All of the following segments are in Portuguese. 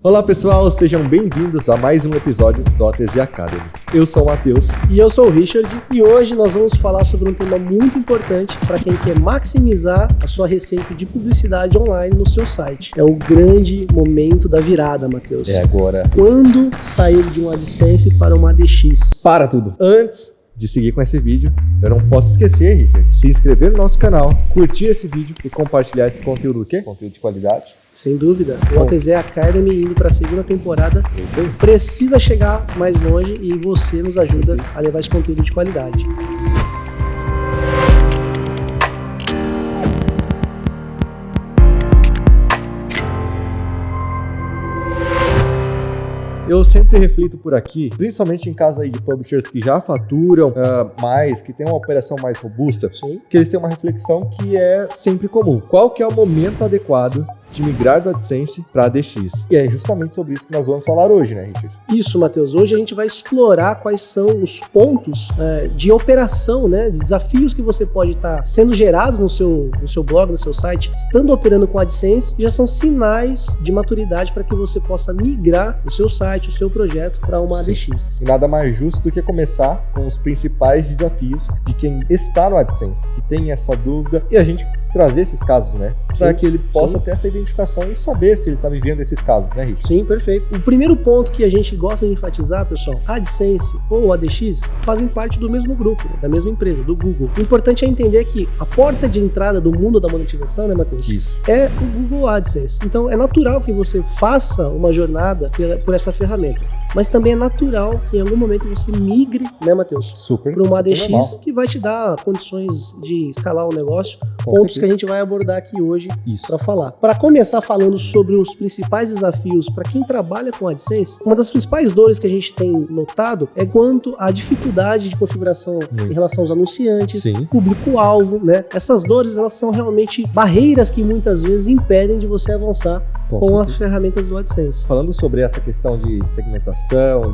Olá pessoal, sejam bem-vindos a mais um episódio do OTZ Academy. Eu sou o Matheus. E eu sou o Richard, e hoje nós vamos falar sobre um tema muito importante para quem quer maximizar a sua receita de publicidade online no seu site. É o grande momento da virada, Matheus. É agora. Quando sair de um AdSense para uma ADX? Para tudo! Antes de seguir com esse vídeo, eu não posso esquecer, Richard, se inscrever no nosso canal, curtir esse vídeo e compartilhar esse conteúdo, o quê? Conteúdo de qualidade. Sem dúvida. O OTZ Academy indo para a segunda temporada Isso aí. precisa chegar mais longe e você nos ajuda a levar esse conteúdo de qualidade. Eu sempre reflito por aqui, principalmente em casos aí de publishers que já faturam mais, que tem uma operação mais robusta, Sim. que eles têm uma reflexão que é sempre comum. Qual que é o momento adequado de migrar do AdSense para ADX? E é justamente sobre isso que nós vamos falar hoje, né, Richard? Isso, Matheus. Hoje a gente vai explorar quais são os pontos de operação, né, de desafios que você pode estar sendo gerados no seu blog, no seu site, estando operando com AdSense, já são sinais de maturidade para que você possa migrar o seu site, o seu projeto para uma ADX. E nada mais justo do que começar com os principais desafios de quem está no AdSense, que tem essa dúvida, e a gente trazer esses casos, né? Para que ele possa ter essa identificação e saber se ele está vivendo esses casos, né, Richard? Sim, perfeito. O primeiro ponto que a gente gosta de enfatizar, pessoal, AdSense ou ADX fazem parte do mesmo grupo, né, da mesma empresa, do Google. O importante é entender que a porta de entrada do mundo da monetização, né, Matheus? Isso. É o Google AdSense. Então é natural que você faça uma jornada por essa ferramenta. Mas também é natural que em algum momento você migre, né, Matheus? Super. Para uma ADX normal. que vai te dar condições de escalar o negócio, Com pontos certeza. que a gente vai abordar aqui hoje Isso. para falar. Para começar falando sobre os principais desafios para quem trabalha com AdSense, uma das principais dores que a gente tem notado é quanto à dificuldade de configuração em relação aos anunciantes, Sim. público-alvo, né? Essas dores, elas são realmente barreiras que muitas vezes impedem de você avançar com as ferramentas do AdSense. Falando sobre essa questão de segmentação,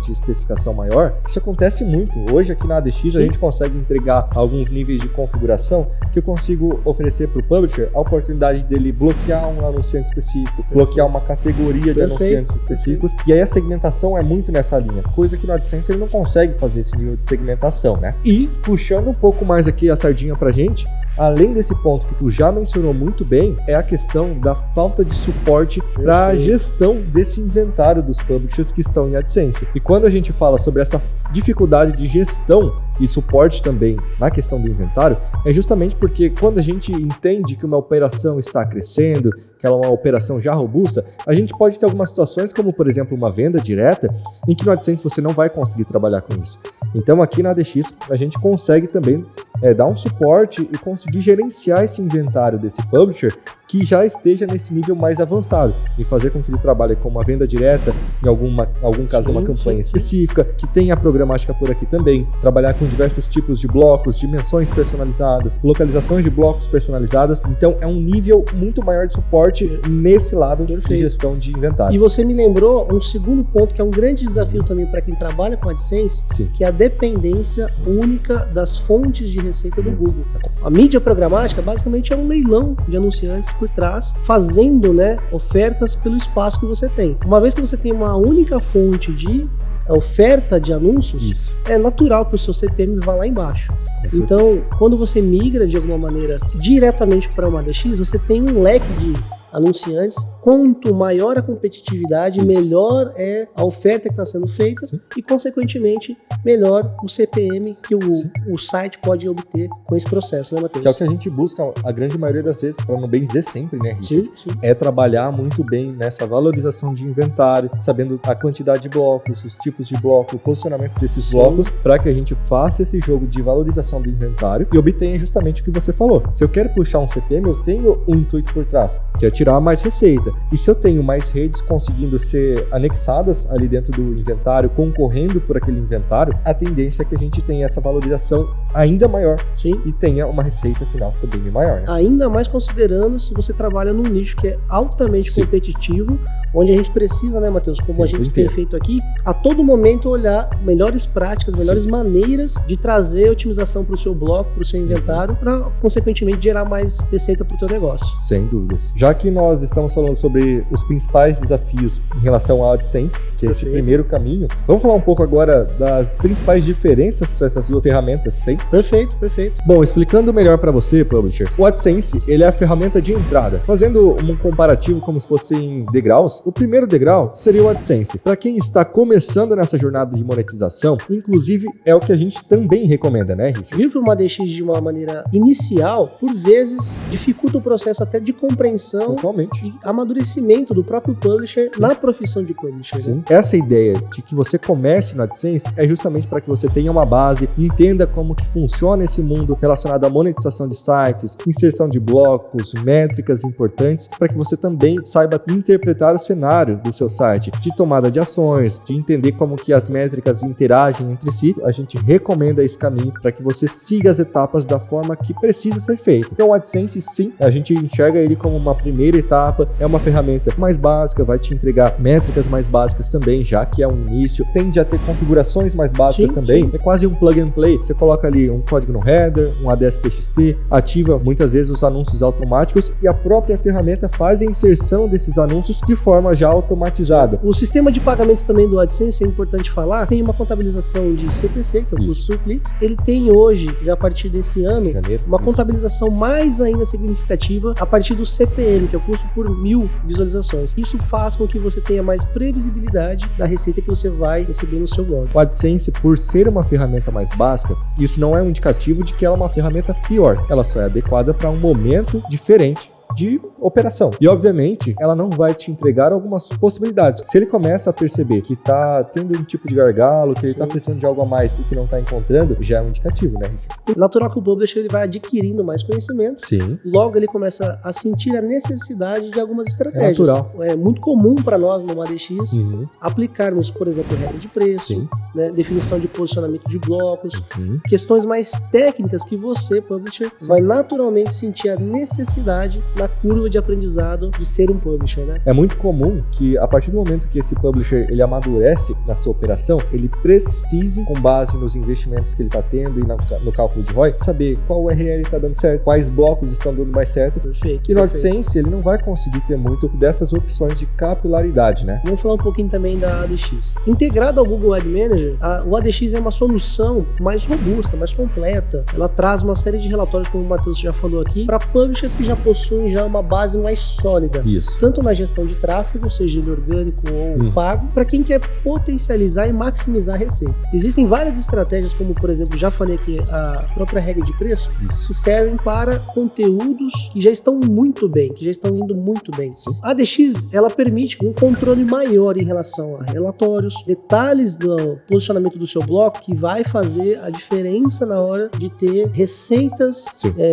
de especificação maior, isso acontece muito. Hoje aqui na ADX a gente consegue entregar alguns níveis de configuração que eu consigo oferecer para o publisher a oportunidade dele bloquear um anunciante específico, bloquear uma categoria de anunciantes específicos, e aí a segmentação é muito nessa linha, coisa que no AdSense ele não consegue fazer esse nível de segmentação, né? E puxando um pouco mais aqui a sardinha pra gente, além desse ponto que tu já mencionou muito bem, é a questão da falta de suporte para a gestão desse inventário dos publishers que estão em AdSense. E quando a gente fala sobre essa dificuldade de gestão e suporte também na questão do inventário, é justamente porque quando a gente entende que uma operação está crescendo, que ela é uma operação já robusta, a gente pode ter algumas situações, como por exemplo uma venda direta, em que no AdSense você não vai conseguir trabalhar com isso. Então aqui na ADX a gente consegue também dar um suporte e conseguir gerenciar esse inventário desse publisher que já esteja nesse nível mais avançado, e fazer com que ele trabalhe com uma venda direta, em algum caso uma campanha específica, que tenha a programática por aqui também, trabalhar com diversos tipos de blocos, dimensões personalizadas, localizações de blocos personalizadas. Então é um nível muito maior de suporte nesse lado de gestão de inventário. E você me lembrou um segundo ponto que é um grande desafio também para quem trabalha com AdSense, que é a dependência única das fontes de receita do Google. A mídia programática basicamente é um leilão de anunciantes por trás, fazendo, né, ofertas pelo espaço que você tem. Uma vez que você tem uma única fonte de oferta de anúncios, é natural que o seu CPM vá lá embaixo. Então, quando você migra de alguma maneira diretamente para uma ADX, você tem um leque de anunciantes. Quanto maior a competitividade, melhor é a oferta que está sendo feita e, consequentemente, melhor o CPM que o site pode obter com esse processo, né, Matheus? Que é o que a gente busca a grande maioria das vezes, para não bem dizer sempre, né, Richard? É trabalhar muito bem nessa valorização de inventário, sabendo a quantidade de blocos, os tipos de bloco, o posicionamento desses blocos, para que a gente faça esse jogo de valorização do inventário e obtenha justamente o que você falou. Se eu quero puxar um CPM, eu tenho um intuito por trás, que é tirar mais receita. E se eu tenho mais redes conseguindo ser anexadas ali dentro do inventário, concorrendo por aquele inventário, a tendência é que a gente tenha essa valorização ainda maior e tenha uma receita final também maior, né? Ainda mais considerando se você trabalha num nicho que é altamente competitivo, onde a gente precisa, né, Matheus, como a gente tem feito aqui, a todo momento olhar melhores práticas, melhores maneiras de trazer otimização para o seu bloco, para o seu inventário, para, consequentemente, gerar mais receita para o teu negócio. Sem dúvidas. Já que nós estamos falando sobre os principais desafios em relação ao AdSense, que é esse primeiro caminho, vamos falar um pouco agora das principais diferenças que essas duas ferramentas têm? Perfeito. Bom, explicando melhor para você, Publisher, o AdSense, ele é a ferramenta de entrada. Fazendo um comparativo como se fosse em degraus, o primeiro degrau seria o AdSense. Para quem está começando nessa jornada de monetização, inclusive é o que a gente também recomenda, né, Richard? Vir para uma ADX de uma maneira inicial, por vezes, dificulta o processo até de compreensão e amadurecimento do próprio publisher na profissão de publisher. Sim. Né? Essa ideia de que você comece no AdSense é justamente para que você tenha uma base, entenda como que funciona esse mundo relacionado à monetização de sites, inserção de blocos, métricas importantes, para que você também saiba interpretar o cenário do seu site, de tomada de ações, de entender como que as métricas interagem entre si. A gente recomenda esse caminho para que você siga as etapas da forma que precisa ser feito. Então o AdSense, sim, a gente enxerga ele como uma primeira etapa, é uma ferramenta mais básica, vai te entregar métricas mais básicas também, já que é um início, tende a ter configurações mais básicas também, é quase um plug and play, você coloca ali um código no header, um ADS-TXT, ativa muitas vezes os anúncios automáticos e a própria ferramenta faz a inserção desses anúncios de forma já automatizada. O sistema de pagamento também do AdSense, é importante falar, tem uma contabilização de CPC, que é o custo por clique. Ele tem hoje, já a partir desse ano, uma contabilização mais ainda significativa a partir do CPM, que é o custo por 1000 visualizações. Isso faz com que você tenha mais previsibilidade da receita que você vai receber no seu blog. O AdSense, por ser uma ferramenta mais básica, isso não é um indicativo de que ela é uma ferramenta pior. Ela só é adequada para um momento diferente de operação. E, obviamente, ela não vai te entregar algumas possibilidades. Se ele começa a perceber que tá tendo um tipo de gargalo, que ele tá precisando de algo a mais e que não tá encontrando, já é um indicativo, né, Richard? Natural que o publisher ele vai adquirindo mais conhecimento. Sim. Logo, ele começa a sentir a necessidade de algumas estratégias. É natural. É muito comum para nós, no ADX, aplicarmos, por exemplo, regra de preço, né, definição de posicionamento de blocos, questões mais técnicas que você, publisher, vai naturalmente sentir a necessidade na curva de aprendizado de ser um publisher, né? É muito comum que, a partir do momento que esse publisher ele amadurece na sua operação, ele precise, com base nos investimentos que ele está tendo e no cálculo de ROI, saber qual URL está dando certo, quais blocos estão dando mais certo. Perfeito. E no AdSense ele não vai conseguir ter muito dessas opções de capilaridade, né? Vamos falar um pouquinho também da ADX. Integrado ao Google Ad Manager, o ADX é uma solução mais robusta, mais completa. Ela traz uma série de relatórios, como o Matheus já falou aqui, para publishers que já possuem já uma base mais sólida. Isso. Tanto na gestão de tráfego, seja ele orgânico ou pago, para quem quer potencializar e maximizar a receita. Existem várias estratégias, como por exemplo, já falei aqui, a própria regra de preço, que servem para conteúdos que já estão muito bem, que já estão indo muito bem. A ADX, ela permite um controle maior em relação a relatórios, detalhes do posicionamento do seu bloco, que vai fazer a diferença na hora de ter receitas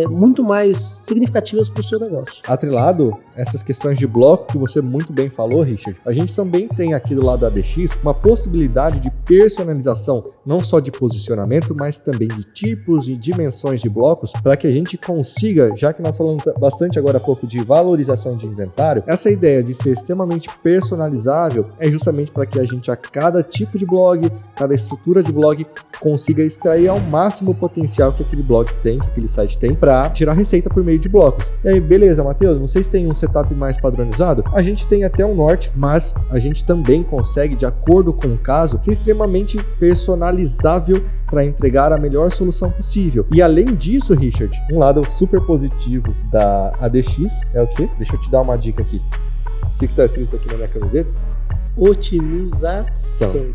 muito mais significativas para o seu negócio. Atrelado essas questões de bloco que você muito bem falou, Richard, a gente também tem aqui do lado da ADX uma possibilidade de personalização, não só de posicionamento, mas também de tipos e dimensões de blocos, para que a gente consiga, já que nós falamos bastante agora há pouco de valorização de inventário, essa ideia de ser extremamente personalizável é justamente para que a gente, a cada tipo de blog, cada estrutura de blog, consiga extrair ao máximo o potencial que aquele blog tem, que aquele site tem, para gerar receita por meio de blocos. E aí, beleza, Matheus, vocês têm um setup mais padronizado? A gente tem até um norte, mas a gente também consegue, de acordo com o caso, ser extremamente personalizável para entregar a melhor solução possível. E além disso, Richard, um lado super positivo da ADX é o quê? Deixa eu te dar uma dica aqui. O que está escrito aqui na minha camiseta? Otimização.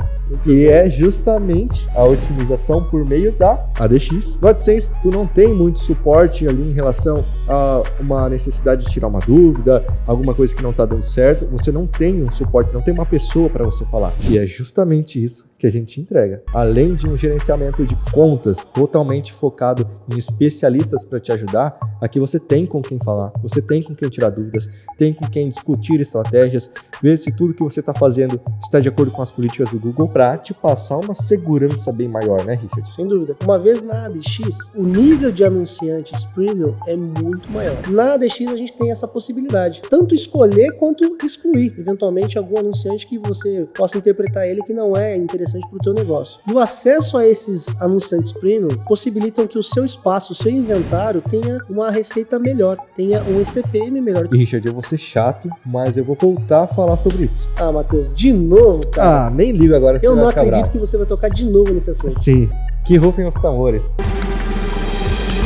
E é justamente a otimização por meio da ADX. No AdSense, tu não tem muito suporte ali em relação a uma necessidade de tirar uma dúvida, alguma coisa que não está dando certo. Você não tem um suporte, não tem uma pessoa para você falar. E é justamente isso que que a gente entrega. Além de um gerenciamento de contas totalmente focado em especialistas para te ajudar, aqui você tem com quem falar, você tem com quem tirar dúvidas, tem com quem discutir estratégias, ver se tudo que você está fazendo está de acordo com as políticas do Google para te passar uma segurança bem maior, né, Richard? Sem dúvida. Uma vez na ADX, o nível de anunciantes premium é muito maior. Na ADX a gente tem essa possibilidade, tanto escolher quanto excluir, eventualmente, algum anunciante que você possa interpretar ele que não é interessante para o teu negócio. E o acesso a esses anunciantes premium possibilitam que o seu espaço, o seu inventário tenha uma receita melhor, tenha um ECPM melhor. E Richard, eu vou ser chato, mas eu vou voltar a falar sobre isso. Ah, Matheus, de novo, cara? Ah, nem ligo agora. Eu não acredito que você vai tocar de novo nesse assunto. Sim, que rufem os tambores.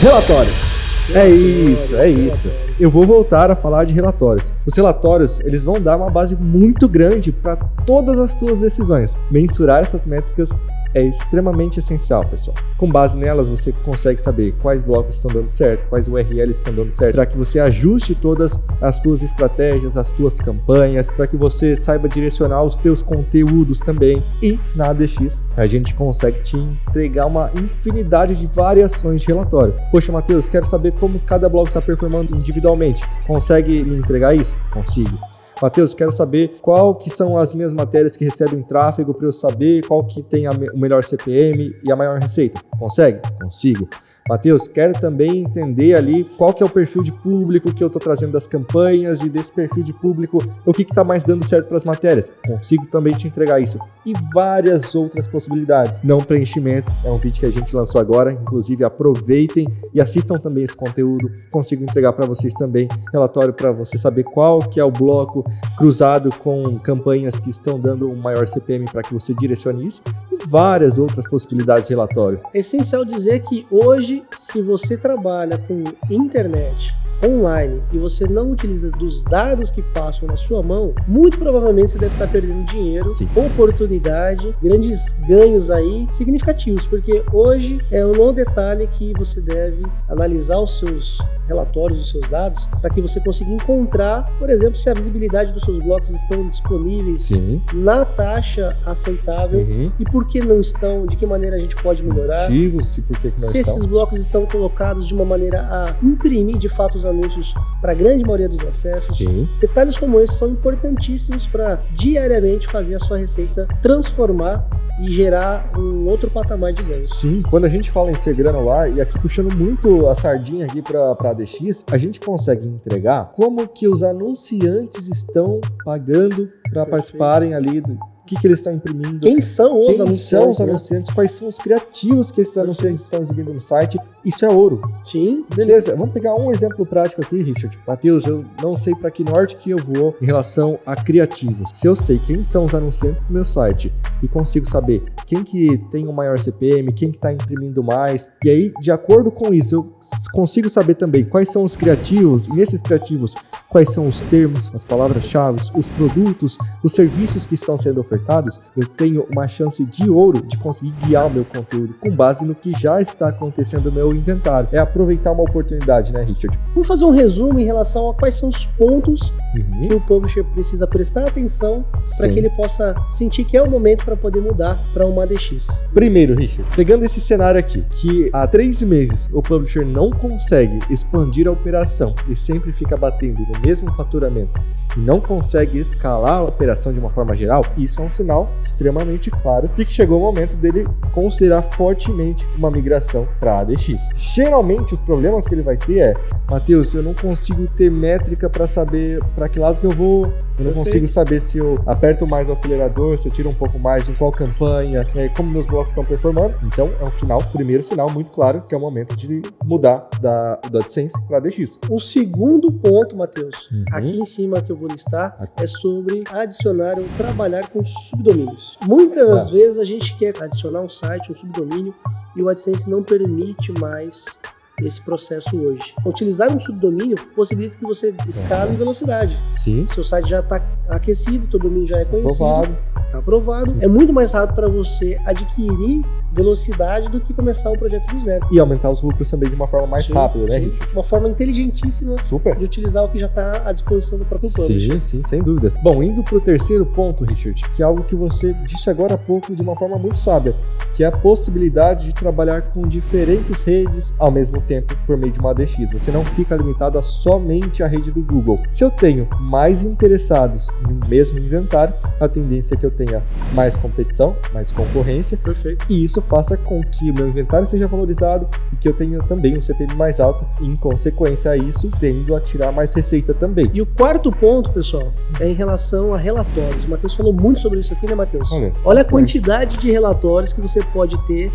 Relatórios. É isso. Eu vou voltar a falar de relatórios. Os relatórios, eles vão dar uma base muito grande para todas as tuas decisões. Mensurar essas métricas é extremamente essencial, pessoal. Com base nelas, você consegue saber quais blocos estão dando certo, quais URLs estão dando certo, para que você ajuste todas as tuas estratégias, as tuas campanhas, para que você saiba direcionar os teus conteúdos também. E na ADX, a gente consegue te entregar uma infinidade de variações de relatório. Poxa, Matheus, quero saber como cada bloco está performando individualmente. Consegue me entregar isso? Consigo. Matheus, quero saber qual que são as minhas matérias que recebem tráfego para eu saber qual que tem o melhor CPM e a maior receita. Consegue? Consigo. Matheus, quero também entender ali qual que é o perfil de público que eu estou trazendo das campanhas e desse perfil de público, o que está mais dando certo para as matérias. Consigo também te entregar isso. E várias outras possibilidades. Não preenchimento, é um vídeo que a gente lançou agora, inclusive aproveitem e assistam também esse conteúdo. Consigo entregar para vocês também relatório para você saber qual que é o bloco cruzado com campanhas que estão dando um maior CPM para que você direcione isso e várias outras possibilidades de relatório. É essencial dizer que hoje, se você trabalha com internet online e você não utiliza dos dados que passam na sua mão, muito provavelmente você deve estar perdendo dinheiro, Sim. Oportunidade, grandes ganhos aí significativos, porque hoje é um detalhe que você deve analisar os seus relatórios, os seus dados, para que você consiga encontrar, por exemplo, se a visibilidade dos seus blocos estão disponíveis Sim. na taxa aceitável e por que não estão, de que maneira a gente pode melhorar, motivos de por que não se estão. esses blocos estão colocados de uma maneira a imprimir de fato os anúncios para a grande maioria dos acessos. Sim. Detalhes como esses são importantíssimos para diariamente fazer a sua receita transformar e gerar um outro patamar de ganho. Sim, quando a gente fala em ser granular, e aqui puxando muito a sardinha aqui para a ADX, a gente consegue entregar como que os anunciantes estão pagando para participarem ali do que eles estão imprimindo. Quem são os anunciantes? Quais são os criativos que esses anunciantes estão exibindo no site? Isso é ouro. Sim. Beleza, vamos pegar um exemplo prático aqui, Richard. Matheus, eu não sei para que norte que eu vou em relação a criativos. Se eu sei quem são os anunciantes do meu site e consigo saber quem que tem o maior CPM, quem que está imprimindo mais, e aí, de acordo com isso, eu consigo saber também quais são os criativos, e nesses criativos, quais são os termos, as palavras-chave, os produtos, os serviços que estão sendo ofertados, eu tenho uma chance de ouro de conseguir guiar o meu conteúdo com base no que já está acontecendo no meu inventário. É aproveitar uma oportunidade, né, Richard? Vamos fazer um resumo em relação a quais são os pontos que o publisher precisa prestar atenção para que ele possa sentir que é o momento para poder mudar para uma ADX. Primeiro, Richard, pegando esse cenário aqui, que há 3 meses o publisher não consegue expandir a operação e sempre fica batendo no mesmo faturamento e não consegue escalar a operação de uma forma geral, isso é um sinal extremamente claro de que chegou o momento dele considerar fortemente uma migração para a ADX. Geralmente os problemas que ele vai ter é: Matheus, eu não consigo ter métrica para saber para que lado que eu vou, eu não consigo saber se eu aperto mais o acelerador, se eu tiro um pouco mais em qual campanha, como meus blocos estão performando. Então é um sinal, primeiro sinal muito claro que é o momento de mudar da AdSense para a ADX. O segundo ponto, Matheus, aqui em cima que eu vou listar, é sobre adicionar ou trabalhar com subdomínios. Muitas vezes a gente quer adicionar um site, um subdomínio, e o AdSense não permite mais esse processo hoje. Utilizar um subdomínio possibilita que você escale em velocidade. Sim. Seu site já está aquecido, seu domínio já é conhecido, Aprovado. está aprovado. É muito mais rápido para você adquirir velocidade do que começar um projeto do zero. E aumentar os lucros também de uma forma mais rápida, né, Richard? Uma forma inteligentíssima de utilizar o que já está à disposição do próprio publisher. Sim, sem dúvidas. Bom, indo para o terceiro ponto, Richard, que é algo que você disse agora há pouco de uma forma muito sábia, que é a possibilidade de trabalhar com diferentes redes ao mesmo tempo por meio de uma ADX. Você não fica limitado a somente a rede do Google. Se eu tenho mais interessados no mesmo inventário, a tendência é que eu tenha mais competição, mais concorrência. Perfeito. E isso faça com que o meu inventário seja valorizado e que eu tenha também um CPM mais alto e, em consequência a isso, tendo a tirar mais receita também. E o quarto ponto, pessoal, é em relação a relatórios. O Matheus falou muito sobre isso aqui, né, Matheus? Olha a quantidade de relatórios que você pode ter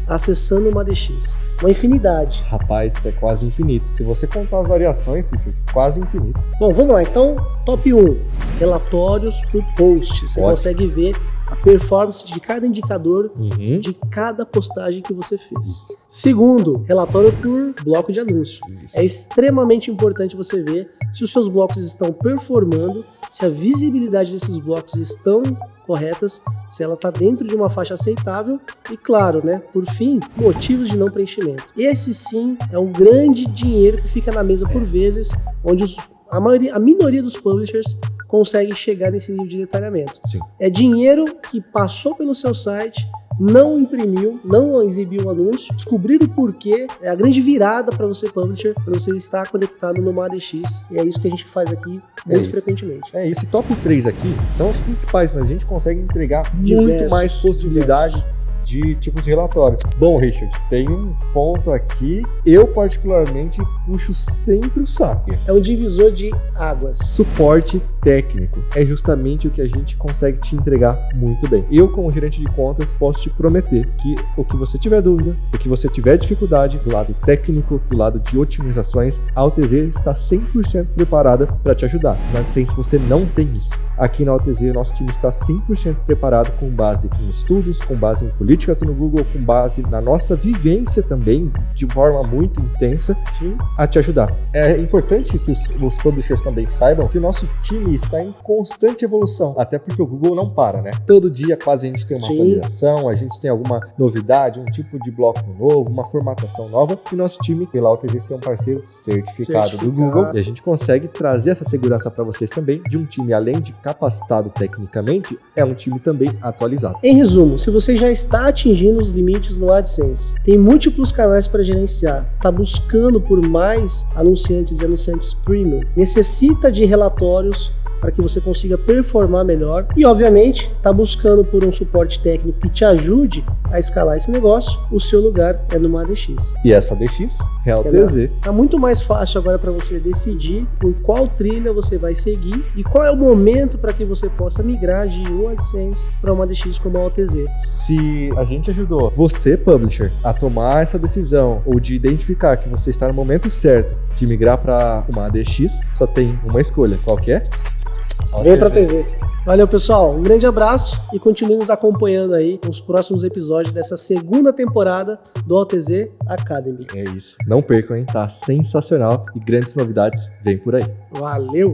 acessando uma ADX. Uma infinidade. Rapaz, é quase infinito. Se você contar as variações, quase infinito. Bom, vamos lá. Então, top 1. Relatórios por post. Você consegue ver a performance de cada indicador de cada postagem que você fez. Isso. Segundo, relatório por bloco de anúncio. Isso. É extremamente importante você ver se os seus blocos estão performando, se a visibilidade desses blocos estão corretas, se ela está dentro de uma faixa aceitável e, claro, né, por fim, motivos de não preenchimento. Esse sim é um grande dinheiro que fica na mesa por vezes, onde a minoria dos publishers consegue chegar nesse nível de detalhamento. Sim. É dinheiro que passou pelo seu site, não imprimiu, não exibiu o anúncio, descobrir o porquê é a grande virada para você, publisher, para você estar conectado numa ADX. E é isso que a gente faz aqui muito frequentemente. Esse top 3 aqui são os principais, mas a gente consegue entregar muito mais possibilidade de tipos de relatório. Bom, Richard, tem um ponto aqui, eu particularmente puxo sempre o saco. É um divisor de águas. Suporte técnico é justamente o que a gente consegue te entregar muito bem. Eu, como gerente de contas, posso te prometer que o que você tiver dúvida, o que você tiver dificuldade do lado técnico, do lado de otimizações, a OTZ está 100% preparada para te ajudar. Na AdSense você não tem isso. Aqui na OTZ, o nosso time está 100% preparado com base em estudos, com base em políticas no Google, com base na nossa vivência também, de forma muito intensa, a te ajudar. É importante que os publishers também saibam que o nosso time está em constante evolução, até porque o Google não para, né? Todo dia quase a gente tem uma atualização, a gente tem alguma novidade, um tipo de bloco novo, uma formatação nova, e nosso time, pela OTZ, é um parceiro certificado do Google, e a gente consegue trazer essa segurança para vocês também, de um time, além de capacitado tecnicamente, é um time também atualizado. Em resumo, se você já está atingindo os limites no AdSense, tem múltiplos canais para gerenciar, está buscando por mais anunciantes e anunciantes premium, necessita de relatórios para que você consiga performar melhor e, obviamente, está buscando por um suporte técnico que te ajude a escalar esse negócio, o seu lugar é numa ADX. E essa ADX é a OTZ. Está muito mais fácil agora para você decidir por qual trilha você vai seguir e qual é o momento para que você possa migrar de um AdSense para uma ADX como a OTZ. Se a gente ajudou você, publisher, a tomar essa decisão ou de identificar que você está no momento certo de migrar para uma ADX, só tem uma escolha. Qual que é? Vem pra TZ. Valeu, pessoal. Um grande abraço e continue nos acompanhando aí nos próximos episódios dessa segunda temporada do OTZ Academy. É isso. Não percam, hein? Tá sensacional e grandes novidades vêm por aí. Valeu!